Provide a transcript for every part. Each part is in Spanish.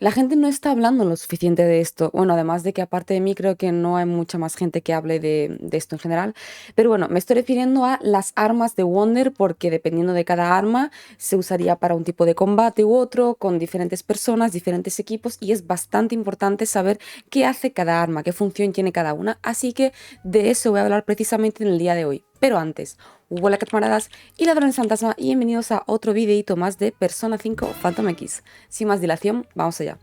La gente no está hablando lo suficiente de esto. Bueno, además de que aparte de mí creo que no hay mucha más gente que hable de esto en general. Pero bueno, me estoy refiriendo a las armas de Wonder porque dependiendo de cada arma se usaría para un tipo de combate u otro, con diferentes personas, diferentes equipos y es bastante importante saber qué hace cada arma, qué función tiene cada una. Así que de eso voy a hablar precisamente en el día de hoy. Pero antes, hola camaradas y ladrones fantasma y bienvenidos a otro videito más de Persona 5 Phantom X. Sin más dilación, vamos allá.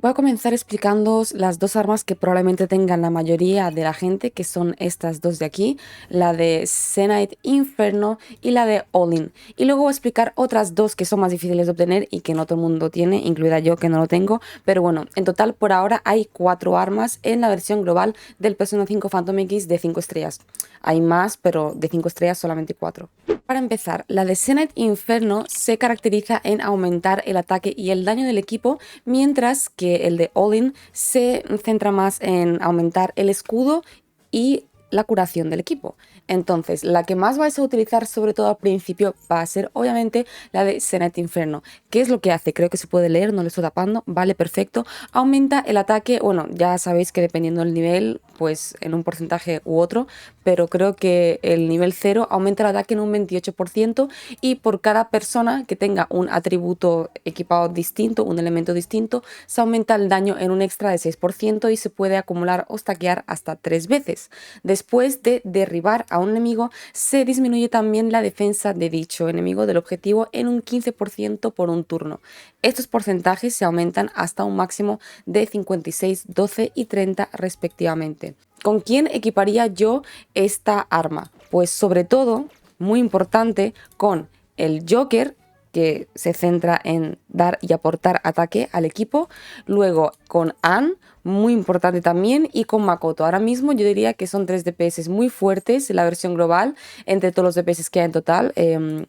Voy a comenzar explicándoos las dos armas que probablemente tengan la mayoría de la gente, que son estas dos de aquí, la de Zenyte Inferno y la de All-In. Y luego voy a explicar otras dos que son más difíciles de obtener y que no todo el mundo tiene, incluida yo que no lo tengo. Pero bueno, en total por ahora hay 4 armas en la versión global del Persona 5 Phantom X de 5 estrellas. Hay más, pero de 5 estrellas solamente 4. Para empezar, la de Zenyte Inferno se caracteriza en aumentar el ataque y el daño del equipo, mientras que el de All-In se centra más en aumentar el escudo y la curación del equipo. Entonces, la que más vais a utilizar, sobre todo al principio, va a ser obviamente la de Zenyte Inferno. ¿Qué es lo que hace? Creo que se puede leer, no lo estoy tapando, vale, perfecto. Aumenta el ataque, bueno, ya sabéis que dependiendo del nivel, pues en un porcentaje u otro, pero creo que el nivel 0 aumenta el ataque en un 28% y por cada persona que tenga un atributo equipado distinto, un elemento distinto, se aumenta el daño en un extra de 6% y se puede acumular o stackear hasta 3 veces. Después de derribar a un enemigo, se disminuye también la defensa de dicho enemigo del objetivo en un 15% por un turno. Estos porcentajes se aumentan hasta un máximo de 56, 12 y 30 respectivamente. ¿Con quién equiparía yo esta arma? Pues sobre todo, muy importante, con el Joker, que se centra en dar y aportar ataque al equipo. Luego con Anne, muy importante también, y con Makoto. Ahora mismo yo diría que son 3 DPS muy fuertes en la versión global, entre todos los DPS que hay en total.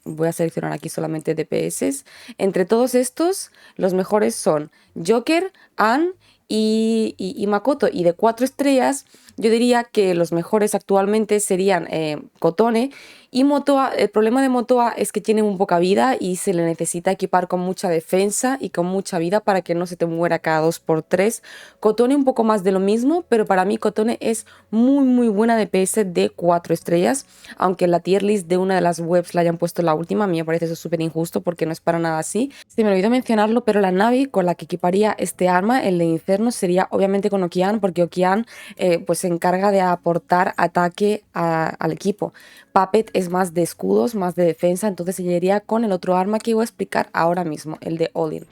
Voy a seleccionar aquí solamente DPS. Entre todos estos, los mejores son Joker, Anne y Makoto. Y de 4 estrellas, yo diría que los mejores actualmente serían Kotone y Motoa. El problema de Motoa es que tiene muy poca vida y se le necesita equipar con mucha defensa y con mucha vida para que no se te muera cada 2 por 3. Kotone un poco más de lo mismo, pero para mí Kotone es muy buena DPS de 4 estrellas, aunque en la tier list de una de las webs la hayan puesto la última. A mí me parece eso súper injusto porque no es para nada así. Se me olvidó mencionarlo, pero la Navi con la que equiparía este arma, el de Inferno, sería obviamente con Okian, porque Okian pues se encarga de aportar ataque al equipo. Puppet es más de escudos, más de defensa, entonces se iría con el otro arma que voy a explicar ahora mismo, el de All-In.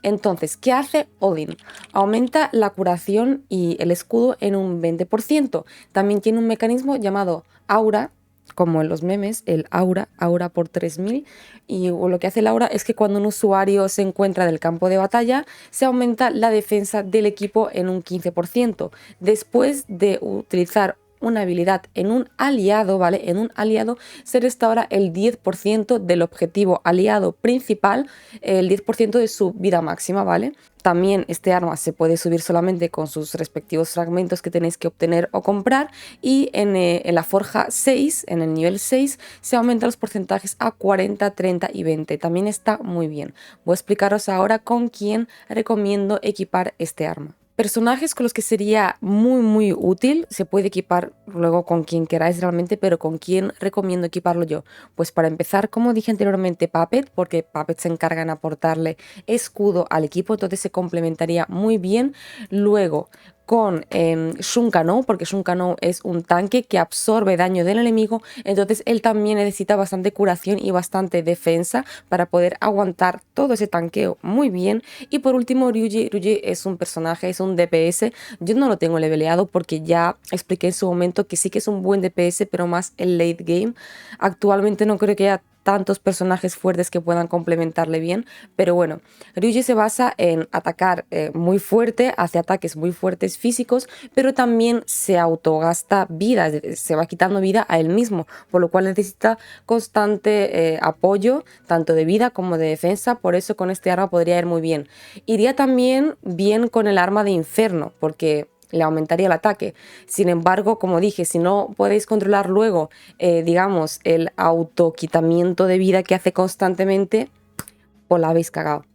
Entonces, ¿qué hace All-In? Aumenta la curación y el escudo en un 20%. También tiene un mecanismo llamado Aura, como en los memes, el Aura por 3000. Y lo que hace el Aura es que cuando un usuario se encuentra del campo de batalla, se aumenta la defensa del equipo en un 15%. Después de utilizar una habilidad en un aliado, ¿vale? En un aliado se restaura el 10% del objetivo aliado principal, el 10% de su vida máxima, ¿vale? También este arma se puede subir solamente con sus respectivos fragmentos que tenéis que obtener o comprar, y en la forja 6, en el nivel 6, se aumentan los porcentajes a 40, 30 y 20. También está muy bien. Voy a explicaros ahora con quién recomiendo equipar este arma. Personajes con los que sería muy útil, se puede equipar luego con quien queráis realmente, pero ¿con quién recomiendo equiparlo yo? Pues para empezar, como dije anteriormente, Puppet, porque Puppet se encarga en aportarle escudo al equipo, entonces se complementaría muy bien. Luego con Shunkano, porque Shunkano es un tanque que absorbe daño del enemigo, entonces él también necesita bastante curación y bastante defensa para poder aguantar todo ese tanqueo muy bien. Y por último, Ryuji. Ryuji es un personaje, es un DPS. Yo no lo tengo leveleado porque ya expliqué en su momento que sí que es un buen DPS, pero más el late game. Actualmente no creo que haya tantos personajes fuertes que puedan complementarle bien, pero bueno, Ryuji se basa en atacar muy fuerte, hace ataques muy fuertes físicos, pero también se autogasta vida, se va quitando vida a él mismo, por lo cual necesita constante apoyo, tanto de vida como de defensa. Por eso con este arma podría ir muy bien. Iría también bien con el arma de Inferno, porque le aumentaría el ataque. Sin embargo, como dije, si no podéis controlar luego, digamos, el autoquitamiento de vida que hace constantemente, pues la habéis cagado.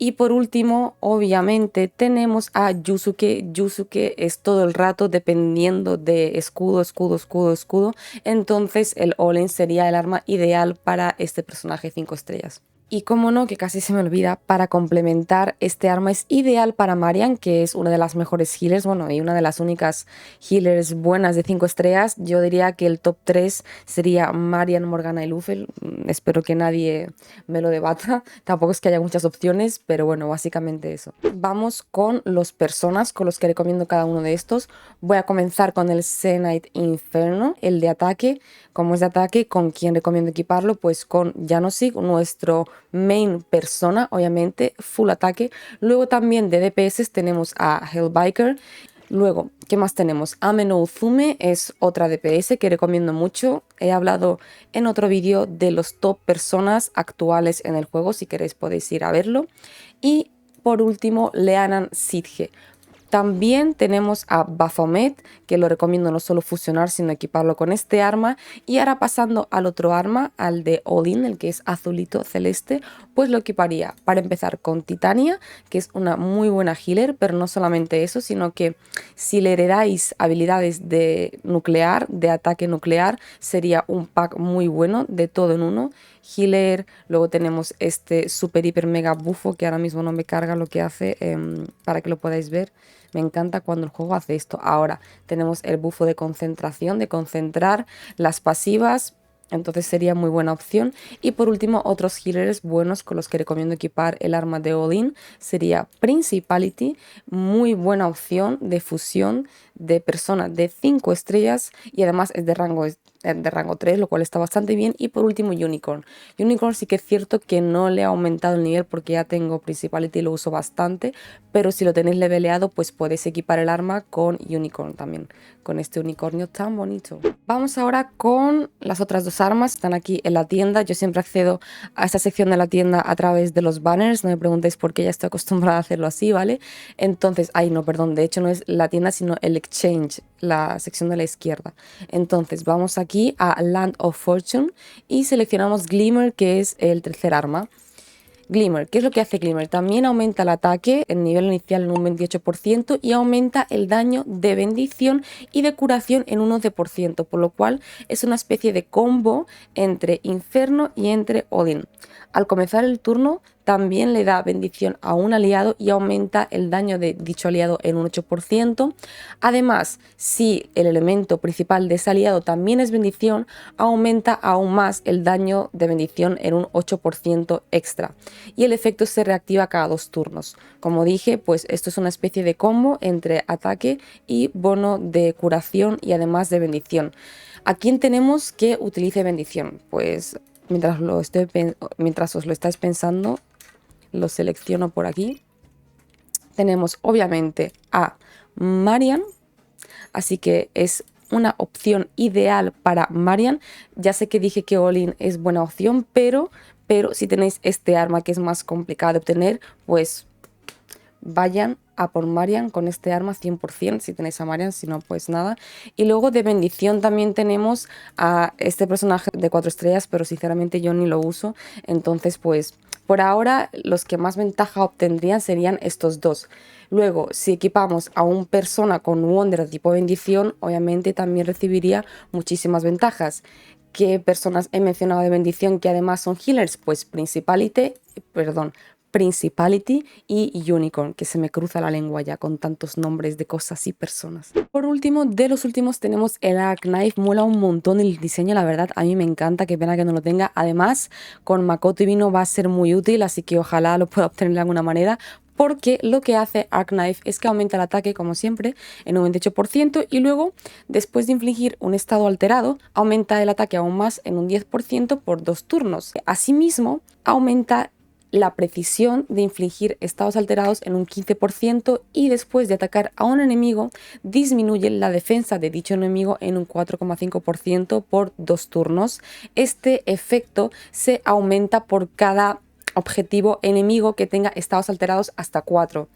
Y por último, obviamente, tenemos a Yusuke. Yusuke es todo el rato dependiendo de escudo, escudo, escudo, escudo. Entonces el All-in sería el arma ideal para este personaje 5 estrellas. Y como no, que casi se me olvida, para complementar, este arma es ideal para Marian, que es una de las mejores healers, bueno, y una de las únicas healers buenas de 5 estrellas. Yo diría que el top 3 sería Marian, Morgana y Lúthel. Espero que nadie me lo debata. Tampoco es que haya muchas opciones, pero bueno, básicamente eso. Vamos con los personas con los que recomiendo cada uno de estos. Voy a comenzar con el Zenyte Inferno, el de ataque. Como es de ataque, ¿con quién recomiendo equiparlo? Pues con Janosig, nuestro main persona, obviamente, full ataque. Luego también de DPS tenemos a Hellbiker. Luego, ¿qué más tenemos? Ame no Uzume es otra DPS que recomiendo mucho. He hablado en otro vídeo de los top personas actuales en el juego, si queréis podéis ir a verlo. Y por último, Leanan Sitge. También tenemos a Baphomet, que lo recomiendo no solo fusionar, sino equiparlo con este arma. Y ahora pasando al otro arma, al de Odin, el que es azulito celeste, pues lo equiparía para empezar con Titania, que es una muy buena healer, pero no solamente eso, sino que si le heredáis habilidades de nuclear, de ataque nuclear, sería un pack muy bueno de todo en uno. Healer, luego tenemos este super hiper mega bufo que ahora mismo no me carga lo que hace, para que lo podáis ver. Me encanta cuando el juego hace esto. Ahora tenemos el bufo de concentración, de concentrar las pasivas. Entonces sería muy buena opción. Y por último, otros healers buenos con los que recomiendo equipar el arma de Odin sería Principality, muy buena opción de fusión de persona de 5 estrellas y además es de rango 3, lo cual está bastante bien. Y por último, Unicorn. Unicorn sí que es cierto que no le ha aumentado el nivel porque ya tengo Principality y lo uso bastante, pero si lo tenéis leveleado, pues podéis equipar el arma con Unicorn también, con este unicornio tan bonito. Vamos ahora con las otras dos armas, están aquí en la tienda. Yo siempre accedo a esta sección de la tienda a través de los banners, no me preguntéis por qué, ya estoy acostumbrada a hacerlo así, ¿vale? Entonces, no, perdón, de hecho no es la tienda, sino el exchange, la sección de la izquierda. Entonces, vamos aquí a Land of Fortune y seleccionamos Glimmer, que es el tercer arma. Glimmer, ¿qué es lo que hace Glimmer? También aumenta el ataque, el nivel inicial en un 28% y aumenta el daño de bendición y de curación en un 11%, por lo cual es una especie de combo entre Inferno y entre Odin. Al comenzar el turno también le da bendición a un aliado y aumenta el daño de dicho aliado en un 8%. Además, si el elemento principal de ese aliado también es bendición, aumenta aún más el daño de bendición en un 8% extra. Y el efecto se reactiva cada 2 turnos. Como dije, pues esto es una especie de combo entre ataque y bono de curación y además de bendición. ¿A quién tenemos que utilice bendición? Pues mientras os lo estáis pensando, lo selecciono por aquí. Tenemos obviamente a Marian, así que es una opción ideal para Marian. Ya sé que dije que Olin es buena opción, pero si tenéis este arma que es más complicada de obtener, pues vayan a por Marian con este arma 100%, si tenéis a Marian, si no, pues nada. Y luego de bendición también tenemos a este personaje de 4 estrellas, pero sinceramente yo ni lo uso. Entonces, pues por ahora los que más ventaja obtendrían serían estos dos. Luego, si equipamos a un persona con Wonder de tipo bendición, obviamente también recibiría muchísimas ventajas. ¿Qué personas he mencionado de bendición que además son healers? Pues Principality y Unicorn, que se me cruza la lengua ya con tantos nombres de cosas y personas. Por último, de los últimos tenemos el Arcknife. Mola un montón el diseño, la verdad, a mí me encanta, qué pena que no lo tenga. Además, con Makoto y Vino va a ser muy útil, así que ojalá lo pueda obtener de alguna manera, porque lo que hace Arcknife es que aumenta el ataque, como siempre, en un 28% y luego, después de infligir un estado alterado, aumenta el ataque aún más en un 10% por 2 turnos. Asimismo, aumenta la precisión de infligir estados alterados en un 15% y después de atacar a un enemigo disminuye la defensa de dicho enemigo en un 4,5% por 2 turnos. Este efecto se aumenta por cada objetivo enemigo que tenga estados alterados hasta 4.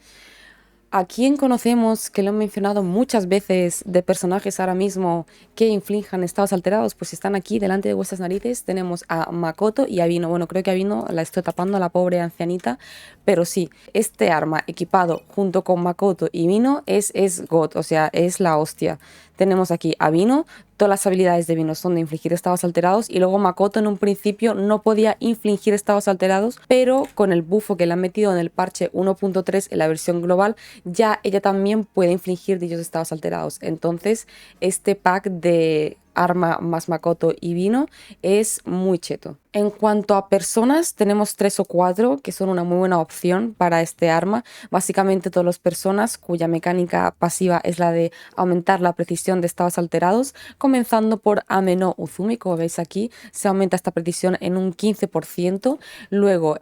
¿A quién conocemos que lo han mencionado muchas veces de personajes ahora mismo que inflijan estados alterados? Pues están aquí delante de vuestras narices. Tenemos a Makoto y a Vino. Bueno, creo que a Vino la estoy tapando a la pobre ancianita, pero sí, este arma equipado junto con Makoto y Vino es God, o sea, es la hostia. Tenemos aquí a Vino, todas las habilidades de Vino son de infligir estados alterados y luego Makoto en un principio no podía infligir estados alterados, pero con el buffo que le han metido en el parche 1.3 en la versión global, ya ella también puede infligir dichos estados alterados. Entonces, este pack de arma más Makoto y Vino es muy cheto. En cuanto a personas, tenemos 3 o 4 que son una muy buena opción para este arma. Básicamente todas las personas cuya mecánica pasiva es la de aumentar la precisión de estados alterados, comenzando por Ameno Uzumi, como veis aquí, se aumenta esta precisión en un 15%. Luego,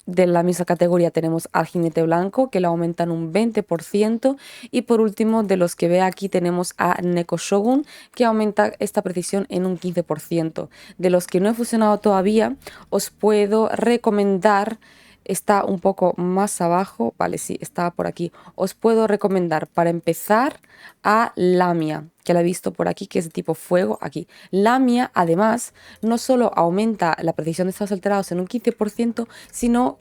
de la misma categoría tenemos al jinete blanco, que lo aumentan un 20%. Y por último, de los que ve aquí, tenemos a Neko Shogun, que aumenta esta precisión en un 15%. De los que no he fusionado todavía, os puedo recomendar, está un poco más abajo, vale, sí, está por aquí. Os puedo recomendar para empezar a Lamia, que la he visto por aquí, que es de tipo fuego, aquí. Lamia, además, no solo aumenta la precisión de estados alterados en un 15%, sino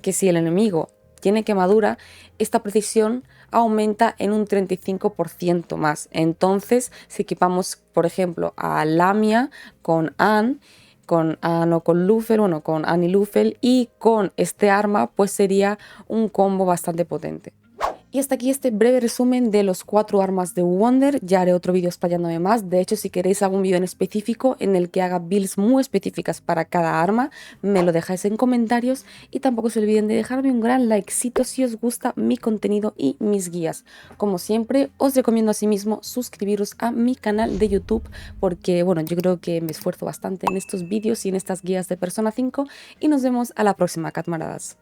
que si el enemigo tiene quemadura, esta precisión aumenta en un 35% más. Entonces, si equipamos, por ejemplo, a Lamia con Anne o con Lufel, bueno, con Anne y Lufel, y con este arma, pues sería un combo bastante potente. Y hasta aquí este breve resumen de los 4 armas de Wonder. Ya haré otro vídeo explayándome más. De hecho, si queréis algún vídeo en específico en el que haga builds muy específicas para cada arma, me lo dejáis en comentarios. Y tampoco se olviden de dejarme un gran likecito si os gusta mi contenido y mis guías. Como siempre, os recomiendo asimismo suscribiros a mi canal de YouTube, porque bueno, yo creo que me esfuerzo bastante en estos vídeos y en estas guías de Persona 5. Y nos vemos a la próxima, camaradas.